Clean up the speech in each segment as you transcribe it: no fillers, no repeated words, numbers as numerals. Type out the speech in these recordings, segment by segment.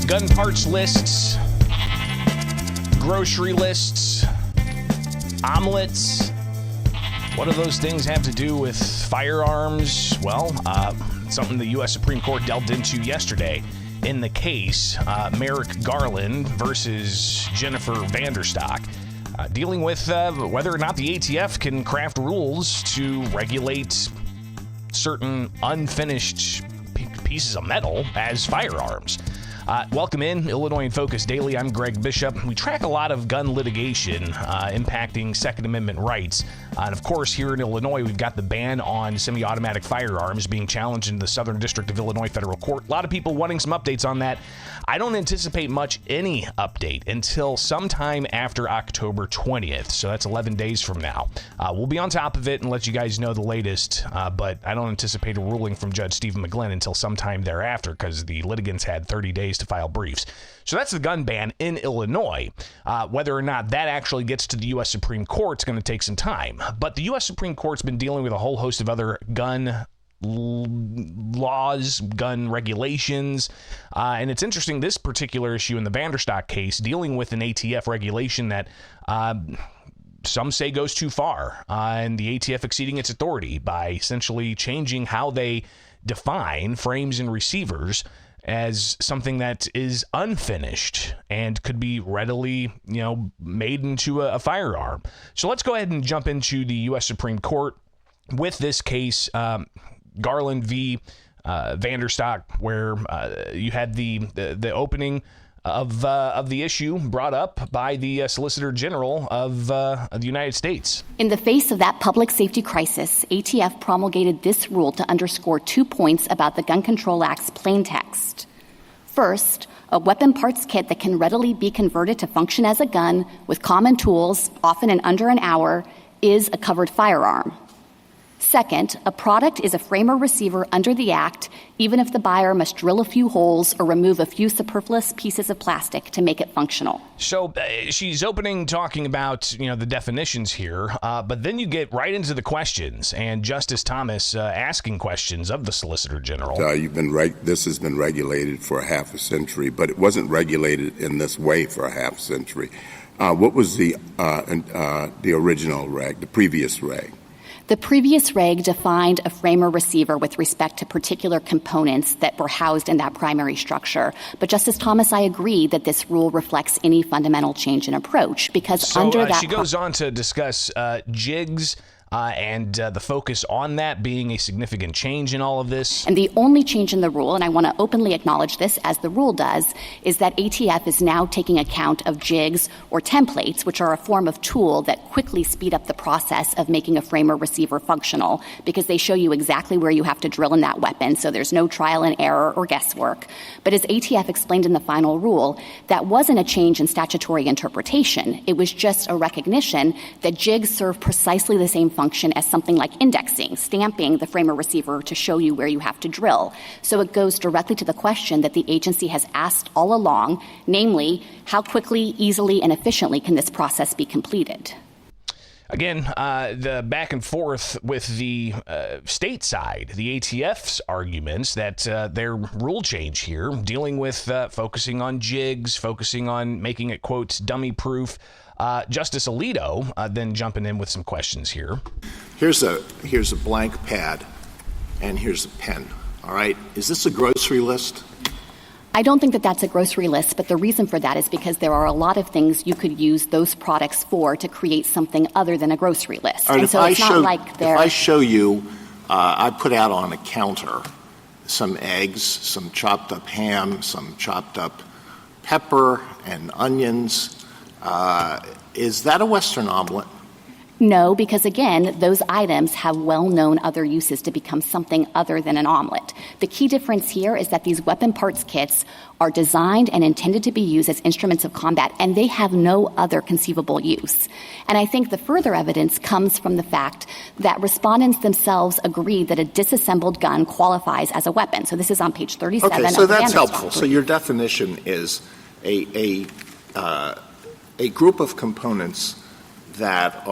gun parts lists, grocery lists, omelets. What do those things have to do with firearms? Well, something the U.S. Supreme Court delved into yesterday in the case Merrick Garland versus Jennifer Vanderstock, dealing with whether or not the ATF can craft rules to regulate certain unfinished pieces of metal as firearms. Welcome in Illinois in Focus Daily. I'm Greg Bishop. We track a lot of gun litigation impacting Second Amendment rights. And of course, here in Illinois, we've got the ban on semi-automatic firearms being challenged in the Southern District of Illinois Federal Court. A lot of people wanting some updates on that. I don't anticipate much any update until sometime after October 20th. So that's 11 days from now. We'll be on top of it and let you guys know the latest. But I don't anticipate a ruling from Judge Stephen McGlynn until sometime thereafter because the litigants had 30 days to file briefs. So that's the gun ban in Illinois. Whether or not that actually gets to the U.S. Supreme Court is going to take some time. But the U.S. Supreme Court's been dealing with a whole host of other gun laws, gun regulations. And it's interesting, this particular issue in the Vanderstock case, dealing with an ATF regulation that some say goes too far, and the ATF exceeding its authority by essentially changing how they define frames and receivers as something that is unfinished and could be readily, made into a firearm. So let's go ahead and jump into the U.S. Supreme Court with this case, Garland v. Vanderstock, where you had the opening of the issue brought up by the Solicitor General of the United States. In the face of that public safety crisis, ATF promulgated this rule to underscore 2 points about the Gun Control Act's plain text. First, a weapon parts kit that can readily be converted to function as a gun with common tools, often in under an hour, is a covered firearm. Second, a product is a frame or receiver under the Act, even if the buyer must drill a few holes or remove a few superfluous pieces of plastic to make it functional. So she's opening talking about, the definitions here, but then you get right into the questions, and Justice Thomas asking questions of the Solicitor General. This has been regulated for a half a century, but it wasn't regulated in this way for a half century. What was the original reg, the previous reg? The previous reg defined a frame or receiver with respect to particular components that were housed in that primary structure. But Justice Thomas, I agree that this rule reflects any fundamental change in approach because she goes on to discuss jigs and the focus on that being a significant change in all of this. And the only change in the rule, and I want to openly acknowledge this as the rule does, is that ATF is now taking account of jigs or templates, which are a form of tool that quickly speed up the process of making a frame or receiver functional because they show you exactly where you have to drill in that weapon, so there's no trial and error or guesswork. But as ATF explained in the final rule, that wasn't a change in statutory interpretation. It was just a recognition that jigs serve precisely the same function as something like indexing, stamping the frame or receiver to show you where you have to drill. So it goes directly to the question that the agency has asked all along, namely, how quickly, easily, and efficiently can this process be completed? Again, the back and forth with the state side, the ATF's arguments that their rule change here, dealing with focusing on jigs, focusing on making it, quote, dummy-proof. Justice Alito then jumping in with some questions here. Here's a blank pad, and here's a pen. All right, is this a grocery list? I don't think that that's a grocery list, but the reason for that is because there are a lot of things you could use those products for to create something other than a grocery list. Right, and so it's not like they're... If I show you, I put out on a counter some eggs, some chopped up ham, some chopped up pepper and onions. Is that a Western omelet? No, because again, those items have well-known other uses to become something other than an omelet. The key difference here is that these weapon parts kits are designed and intended to be used as instruments of combat, and they have no other conceivable use. And I think the further evidence comes from the fact that respondents themselves agree that a disassembled gun qualifies as a weapon. So this is on page 37 okay, so of the that's Vanderstock helpful. brief. So your definition is a group of components that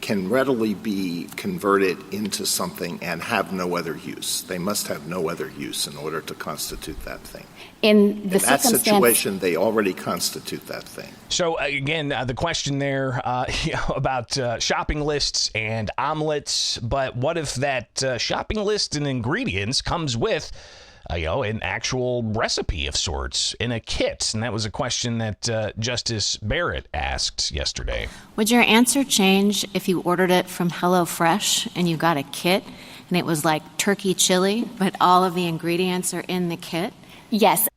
can readily be converted into something and have no other use. They must have no other use in order to constitute that thing. In that situation, they already constitute that thing. So, again, the question there about shopping lists and omelets, but what if that shopping list and ingredients comes with an actual recipe of sorts in a kit? And that was a question that Justice Barrett asked yesterday. Would your answer change if you ordered it from HelloFresh and you got a kit and it was like turkey chili, but all of the ingredients are in the kit? Yes.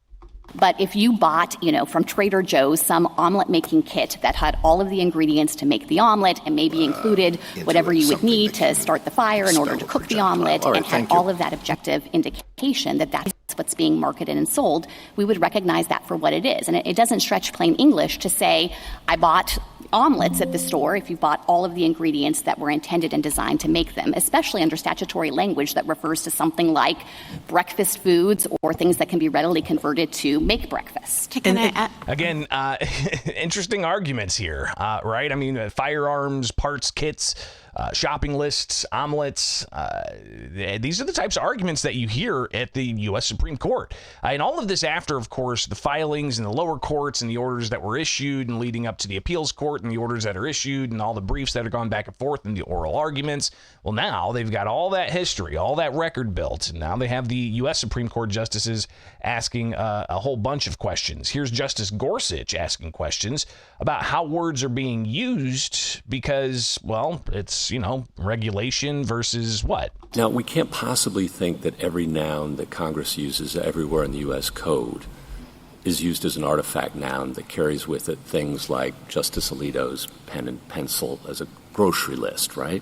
But if you bought, from Trader Joe's some omelet-making kit that had all of the ingredients to make the omelet and maybe included whatever you would need to start the fire in order to cook the omelet and had all of that objective indication that that's what's being marketed and sold, we would recognize that for what it is. And it doesn't stretch plain English to say, I bought omelets at the store if you bought all of the ingredients that were intended and designed to make them, especially under statutory language that refers to something like breakfast foods or things that can be readily converted to make breakfast. Again, interesting arguments here, right? I mean, firearms, parts, kits, shopping lists, omelets. These are the types of arguments that you hear at the U.S. Supreme Court. And all of this after, of course, the filings in the lower courts and the orders that were issued and leading up to the appeals court and the orders that are issued and all the briefs that have gone back and forth and the oral arguments. Well, now they've got all that history, all that record built. And now they have the U.S. Supreme Court justices asking a whole bunch of questions. Here's Justice Gorsuch asking questions about how words are being used because, well, it's regulation versus what? Now, we can't possibly think that every noun that Congress uses everywhere in the U.S. Code is used as an artifact noun that carries with it things like Justice Alito's pen and pencil as a grocery list, right?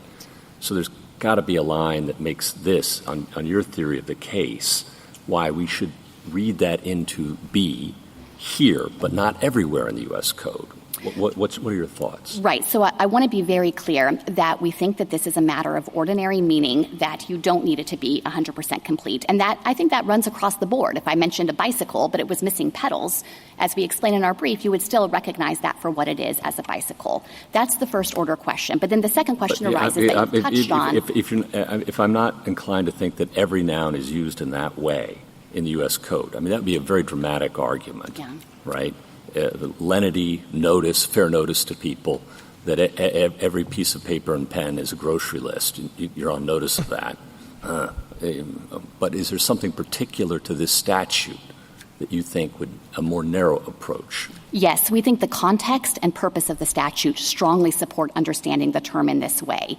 So there's got to be a line that makes this, on your theory of the case, why we should read that into be here, but not everywhere in the U.S. Code. What are your thoughts? Right. So I want to be very clear that we think that this is a matter of ordinary meaning, that you don't need it to be 100% complete. And that I think that runs across the board. If I mentioned a bicycle, but it was missing pedals, as we explain in our brief, you would still recognize that for what it is as a bicycle. That's the first order question. But then the second question arises that you touched on. If I'm not inclined to think that every noun is used in that way in the U.S. Code, I mean, that would be a very dramatic argument, right? Lenity, notice, fair notice to people that every piece of paper and pen is a grocery list. You're on notice of that. But is there something particular to this statute that you think would a more narrow approach? Yes, we think the context and purpose of the statute strongly support understanding the term in this way.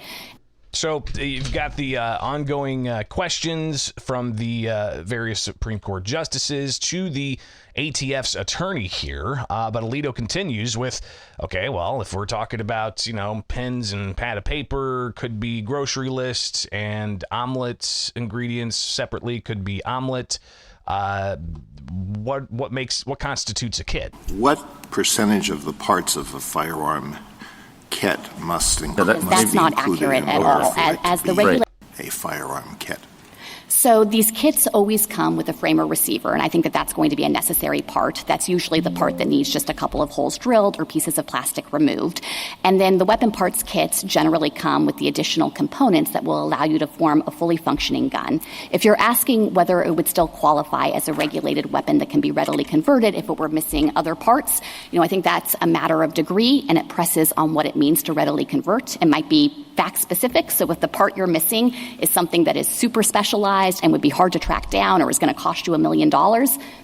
So you've got the ongoing questions from the various Supreme Court justices to the ATF's attorney here. But Alito continues with, okay, well, if we're talking about, pens and pad of paper could be grocery list and omelet ingredients separately could be omelet. What constitutes a kit? What percentage of the parts of a firearm kit must include? That's not accurate at all. As the regulation, a firearm kit. So these kits always come with a frame or receiver, and I think that that's going to be a necessary part. That's usually the part that needs just a couple of holes drilled or pieces of plastic removed. And then the weapon parts kits generally come with the additional components that will allow you to form a fully functioning gun. If you're asking whether it would still qualify as a regulated weapon that can be readily converted if it were missing other parts, I think that's a matter of degree, and it presses on what it means to readily convert. It might be fact-specific, so if the part you're missing is something that is super specialized and would be hard to track down or is going to cost you $1 million,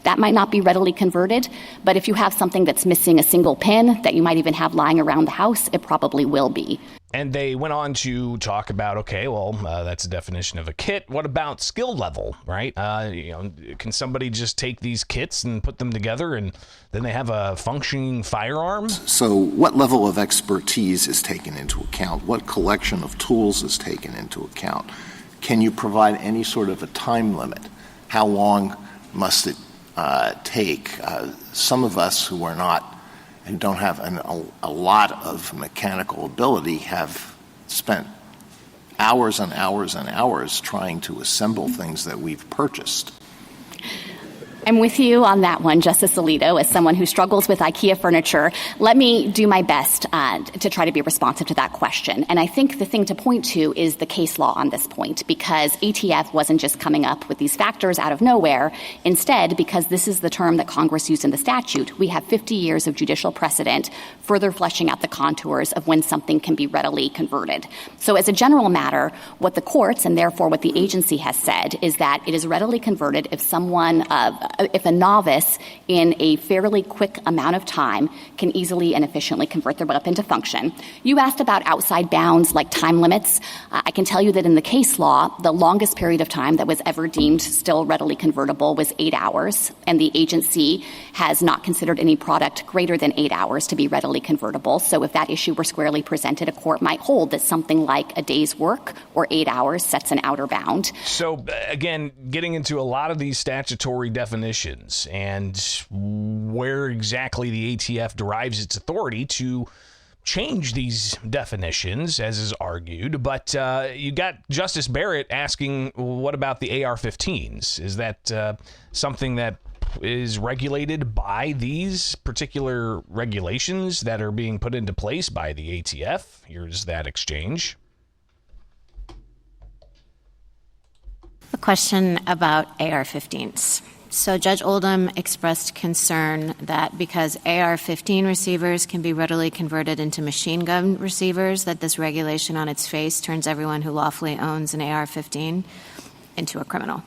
that might not be readily converted. But if you have something that's missing a single pin that you might even have lying around the house, it probably will be. And they went on to talk about, okay, well, that's a definition of a kit. What about skill level, right? Can somebody just take these kits and put them together and then they have a functioning firearm? So what level of expertise is taken into account? What collection of tools is taken into account? Can you provide any sort of a time limit? How long must it take? Some of us who are not and don't have a lot of mechanical ability have spent hours and hours and hours trying to assemble things that we've purchased. I'm with you on that one, Justice Alito. As someone who struggles with IKEA furniture, let me do my best to try to be responsive to that question. And I think the thing to point to is the case law on this point, because ATF wasn't just coming up with these factors out of nowhere. Instead, because this is the term that Congress used in the statute, we have 50 years of judicial precedent further fleshing out the contours of when something can be readily converted. So as a general matter, what the courts, and therefore what the agency has said, is that it is readily converted if a novice in a fairly quick amount of time can easily and efficiently convert their weapon to function. You asked about outside bounds like time limits. I can tell you that in the case law, the longest period of time that was ever deemed still readily convertible was 8 hours, and the agency has not considered any product greater than 8 hours to be readily convertible. So if that issue were squarely presented, a court might hold that something like a day's work or 8 hours sets an outer bound. So, again, getting into a lot of these statutory definitions and where exactly the ATF derives its authority to change these definitions, as is argued. But you got Justice Barrett asking, what about the AR-15s? Is that something that is regulated by these particular regulations that are being put into place by the ATF? Here's that exchange. A question about AR-15s. So Judge Oldham expressed concern that because AR-15 receivers can be readily converted into machine gun receivers, that this regulation on its face turns everyone who lawfully owns an AR-15 into a criminal.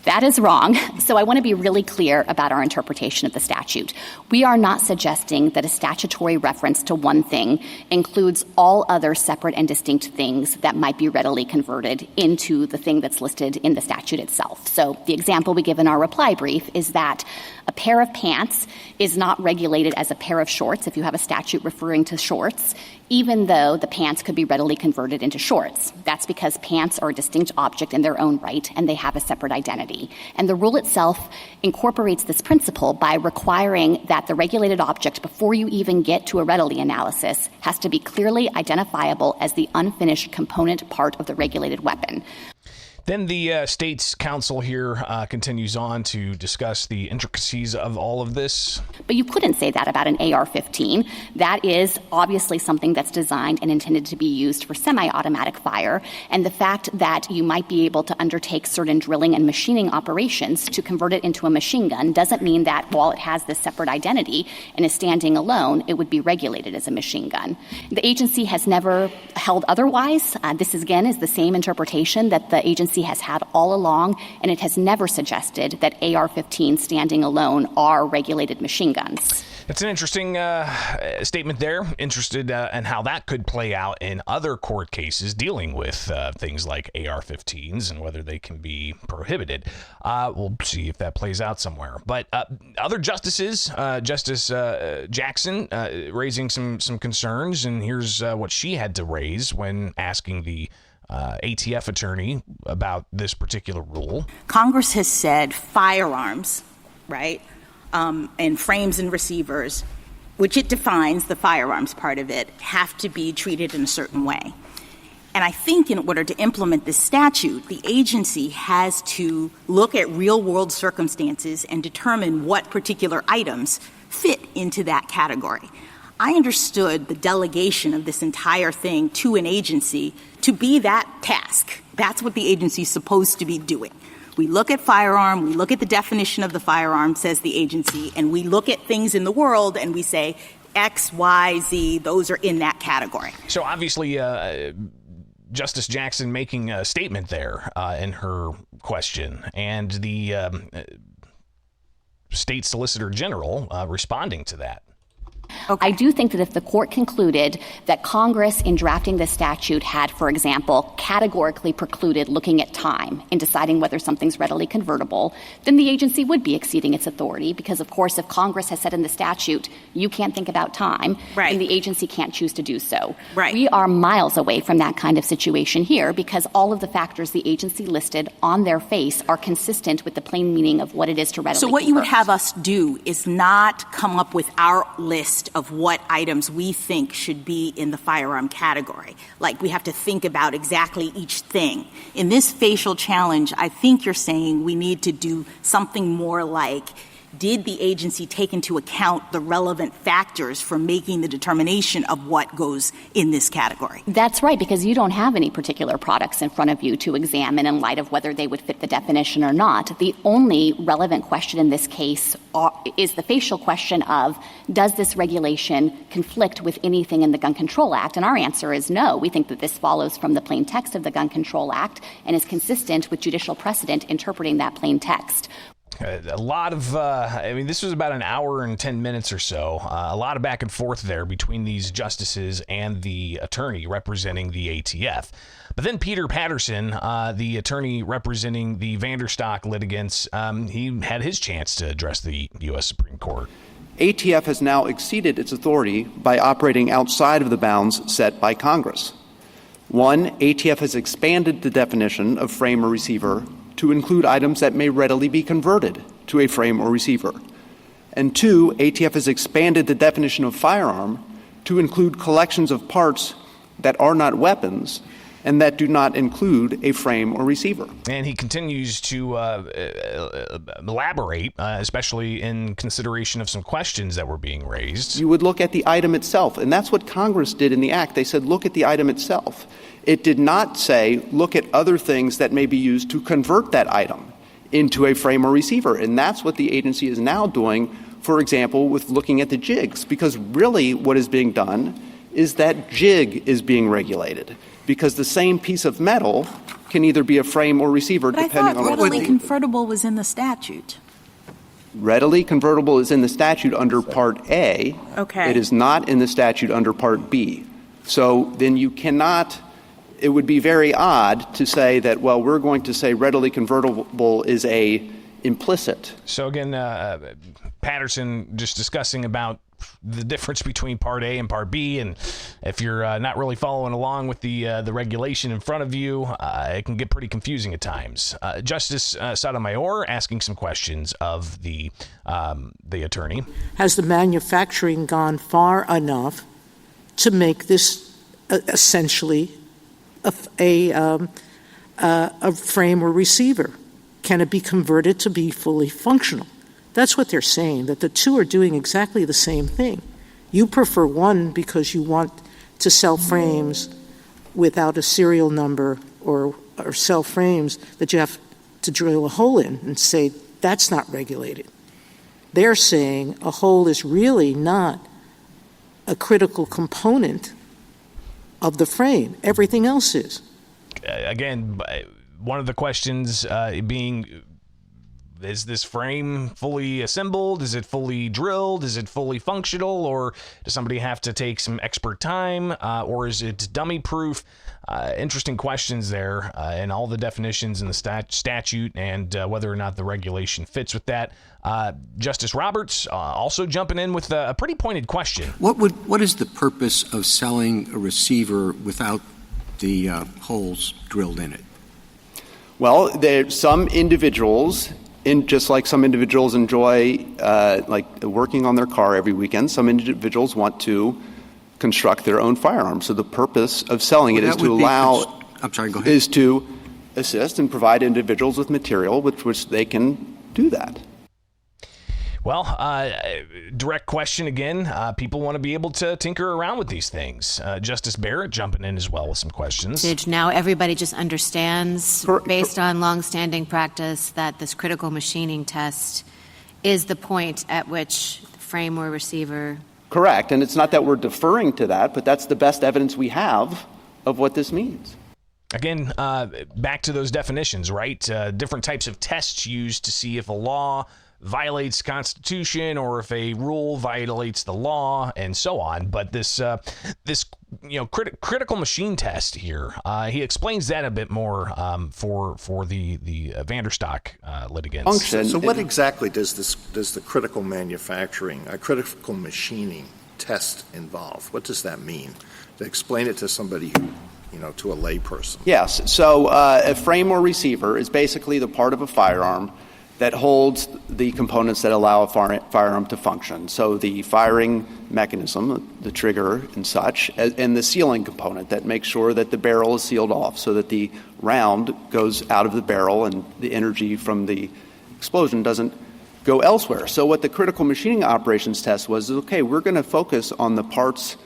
That is wrong. So I want to be really clear about our interpretation of the statute. We are not suggesting that a statutory reference to one thing includes all other separate and distinct things that might be readily converted into the thing that's listed in the statute itself. So the example we give in our reply brief is that a pair of pants is not regulated as a pair of shorts if you have a statute referring to shorts, even though the pants could be readily converted into shorts. That's because pants are a distinct object in their own right, and they have a separate identity. And the rule itself incorporates this principle by requiring that the regulated object, before you even get to a readily analysis, has to be clearly identifiable as the unfinished component part of the regulated weapon. Then the state's counsel here continues on to discuss the intricacies of all of this. But you couldn't say that about an AR-15. That is obviously something that's designed and intended to be used for semi-automatic fire. And the fact that you might be able to undertake certain drilling and machining operations to convert it into a machine gun doesn't mean that while it has this separate identity and is standing alone, it would be regulated as a machine gun. The agency has never held otherwise. This, again, is the same interpretation that the agency has had all along, and it has never suggested that AR-15 standing alone are regulated machine guns. It's an interesting statement there. Interested in how that could play out in other court cases dealing with things like AR-15s and whether they can be prohibited. We'll see if that plays out somewhere. But other justices, Justice Jackson, raising some concerns, and here's what she had to raise when asking the ATF attorney about this particular rule. Congress has said firearms, right, and frames and receivers, which it defines, the firearms part of it, have to be treated in a certain way. And I think in order to implement this statute, the agency has to look at real-world circumstances and determine what particular items fit into that category. I understood the delegation of this entire thing to an agency to be that task. That's what the agency is supposed to be doing. We look at firearm, we look at the definition of the firearm, says the agency, and we look at things in the world and we say X, Y, Z, those are in that category. So obviously, Justice Jackson making a statement there in her question, and the State Solicitor General responding to that. Okay. I do think that if the court concluded that Congress, in drafting this statute, had, for example, categorically precluded looking at time in deciding whether something's readily convertible, then the agency would be exceeding its authority because, of course, if Congress has said in the statute, you can't think about time, right, then the agency can't choose to do so. Right. We are miles away from that kind of situation here because all of the factors the agency listed on their face are consistent with the plain meaning of what it is to readily So what convert. you would have us do is not come up with our list list of what items we think should be in the firearm category. Like, we have to think about exactly each thing. In this facial challenge, I think you're saying we need to do something more like, did the agency take into account the relevant factors for making the determination of what goes in this category? That's right, because you don't have any particular products in front of you to examine in light of whether they would fit the definition or not. The only relevant question in this case is the facial question of, does this regulation conflict with anything in the Gun Control Act? And our answer is no. We think that this follows from the plain text of the Gun Control Act and is consistent with judicial precedent interpreting that plain text. A lot of, this was about an hour and 10 minutes or so. A lot of back and forth there between these justices and the attorney representing the ATF. But then Peter Patterson, the attorney representing the Vanderstock litigants, he had his chance to address the U.S. Supreme Court. ATF has now exceeded its authority by operating outside of the bounds set by Congress. One, ATF has expanded the definition of frame or receiver to include items that may readily be converted to a frame or receiver. And two, ATF has expanded the definition of firearm to include collections of parts that are not weapons and that do not include a frame or receiver. And he continues to elaborate, especially in consideration of some questions that were being raised. You would look at the item itself, and that's what Congress did in the Act. They said, look at the item itself. It did not say, look at other things that may be used to convert that item into a frame or receiver. And that's what the agency is now doing, for example, with looking at the jigs, because really what is being done is that jig is being regulated, because the same piece of metal can either be a frame or receiver depending on what readily convertible was in the statute. Readily convertible is in the statute under Part A. Okay. It is not in the statute under Part B. So then you cannot — it would be very odd to say that, well, we're going to say readily convertible is a implicit. So again, Patterson just discussing about the difference between Part A and Part B, and if you're not really following along with the regulation in front of you, it can get pretty confusing at times. Justice Sotomayor asking some questions of the attorney. Has the manufacturing gone far enough to make this essentially a frame or receiver? Can it be converted to be fully functional? That's what they're saying, that the two are doing exactly the same thing. You prefer one because you want to sell frames without a serial number or sell frames that you have to drill a hole in and say that's not regulated. They're saying a hole is really not a critical component of the frame. Everything else is. Again, one of the questions being, is this frame fully assembled? Is it fully drilled? Is it fully functional? Or does somebody have to take some expert time? Or is it dummy proof? Interesting questions there, and all the definitions in the statute and whether or not the regulation fits with that. Justice Roberts also jumping in with a pretty pointed question. What is the purpose of selling a receiver without the holes drilled in it? Well, some individuals, just like some individuals enjoy like working on their car every weekend, some individuals want to construct their own firearms. So the purpose of selling it is to allow I'm sorry, go ahead. is to assist and provide individuals with material with which they can do that. Well, direct question again. People want to be able to tinker around with these things. Justice Barrett jumping in as well with some questions. Now everybody just understands, based on longstanding practice, that this critical machining test is the point at which the frame or receiver. Correct. And it's not that we're deferring to that, but that's the best evidence we have of what this means. Again, back to those definitions, right? Different types of tests used to see if a law violates the Constitution or if a rule violates the law and so on. But this critical machine test here, he explains that a bit more for the Vanderstock litigants. So what exactly does the critical manufacturing, critical machining test involve? What does that mean? To explain it to somebody who, to a layperson. Yes. So a frame or receiver is basically the part of a firearm that holds the components that allow a firearm to function. So the firing mechanism, the trigger and such, and the sealing component that makes sure that the barrel is sealed off so that the round goes out of the barrel and the energy from the explosion doesn't go elsewhere. So what the critical machining operations test was, okay, we're going to focus on the parts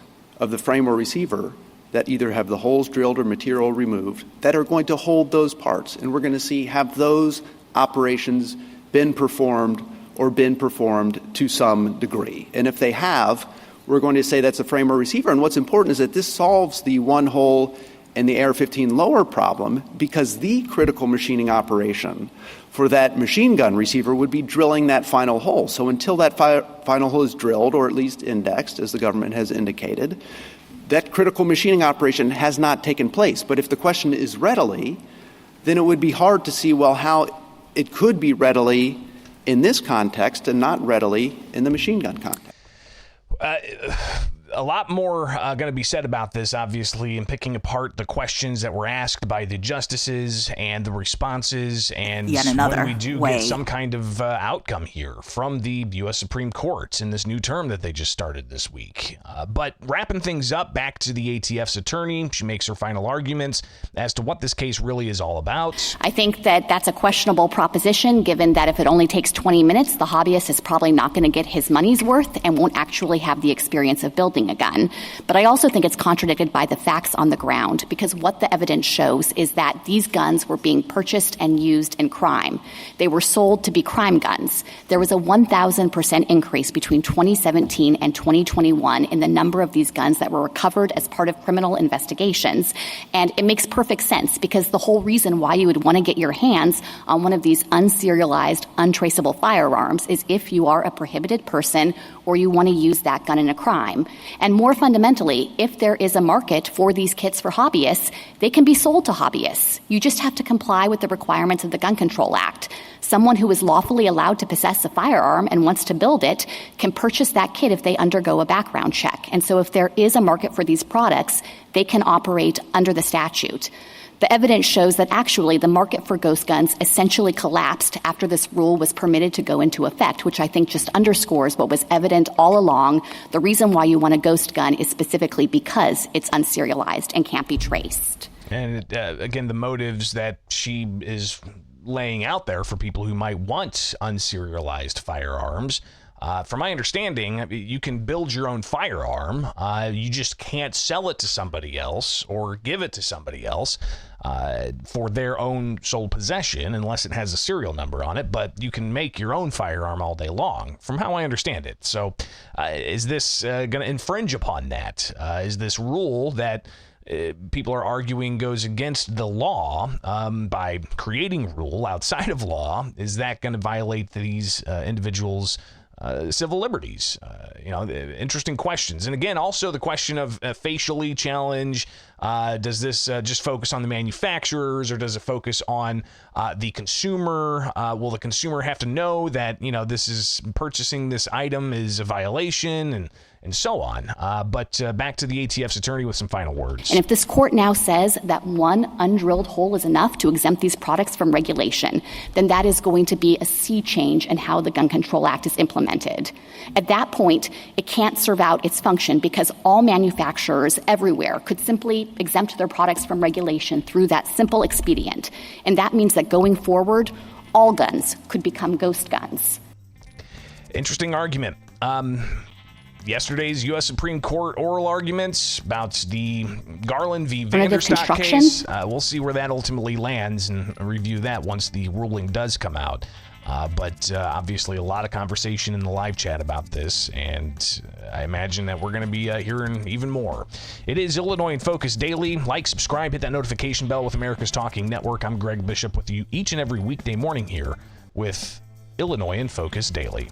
of the frame or receiver that either have the holes drilled or material removed that are going to hold those parts. And we're going to see, have those operations been performed to some degree? And if they have, we're going to say that's a frame or receiver. And what's important is that this solves the one hole in the AR-15 lower problem, because the critical machining operation for that machine gun receiver would be drilling that final hole. So until that final hole is drilled, or at least indexed, as the government has indicated, that critical machining operation has not taken place. But if the question is readily, then it would be hard to see, well, how it could be readily in this context and not readily in the machine gun context. A lot more going to be said about this, obviously, in picking apart the questions that were asked by the justices and the responses, and when we do get some kind of outcome here from the U.S. Supreme Court in this new term that they just started this week. But wrapping things up, back to the ATF's attorney. She makes her final arguments as to what this case really is all about. I think that that's a questionable proposition, given that if it only takes 20 minutes, the hobbyist is probably not going to get his money's worth and won't actually have the experience of building a gun. But I also think it's contradicted by the facts on the ground, because what the evidence shows is that these guns were being purchased and used in crime. They were sold to be crime guns. There was a 1,000% increase between 2017 and 2021 in the number of these guns that were recovered as part of criminal investigations. And it makes perfect sense, because the whole reason why you would want to get your hands on one of these unserialized, untraceable firearms is if you are a prohibited person or you want to use that gun in a crime. And more fundamentally, if there is a market for these kits for hobbyists, they can be sold to hobbyists. You just have to comply with the requirements of the Gun Control Act. Someone who is lawfully allowed to possess a firearm and wants to build it can purchase that kit if they undergo a background check. And so if there is a market for these products, they can operate under the statute. The evidence shows that actually the market for ghost guns essentially collapsed after this rule was permitted to go into effect, which I think just underscores what was evident all along. The reason why you want a ghost gun is specifically because it's unserialized and can't be traced. And again, the motives that she is laying out there for people who might want unserialized firearms. From my understanding, you can build your own firearm. You just can't sell it to somebody else or give it to somebody else for their own sole possession unless it has a serial number on it. But you can make your own firearm all day long, from how I understand it. So is this going to infringe upon that? Is this rule that people are arguing goes against the law by creating a rule outside of law? Is that going to violate these individuals' civil liberties? Interesting questions. And again, also the question of facially challenge. Does this just focus on the manufacturers, or does it focus on the consumer? Will the consumer have to know that, this is purchasing this item is a violation, and so on. But back to the ATF's attorney with some final words. And if this court now says that one undrilled hole is enough to exempt these products from regulation, then that is going to be a sea change in how the Gun Control Act is implemented. At that point, it can't serve out its function, because all manufacturers everywhere could simply exempt their products from regulation through that simple expedient. And that means that going forward, all guns could become ghost guns. Interesting argument. Yesterday's U.S. Supreme Court oral arguments about the Garland v. Vanderstock case. We'll see where that ultimately lands and review that once the ruling does come out. But obviously a lot of conversation in the live chat about this, and I imagine that we're going to be hearing even more. It is Illinois in Focus Daily. Like, subscribe, hit that notification bell with America's Talking Network. I'm Greg Bishop with you each and every weekday morning here with Illinois in Focus Daily.